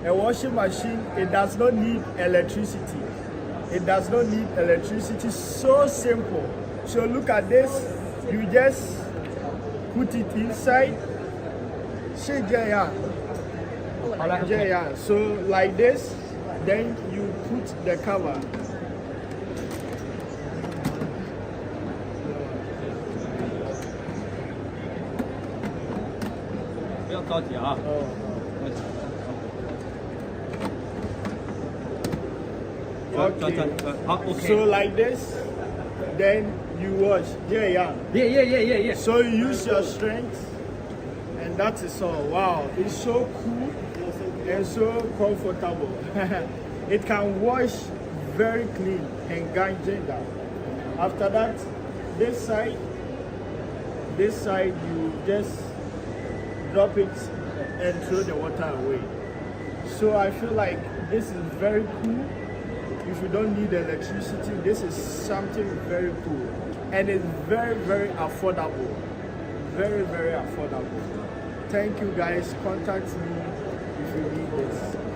A washing machine, it does not need electricity. It does not need electricity. So simple. So look at this. You just put it inside. So like this, then you put the cover. Okay. So like this, then you wash. Yeah. So you use your strength, and that is all. Wow, it's so cool and so comfortable. It can wash very clean and ganjing down. After that, this side you just drop it and throw the water away. So I feel like this is very cool. If you don't need electricity, this is something very cool, and it's very, very affordable. Very, very affordable. Thank you guys. Contact me if you need this.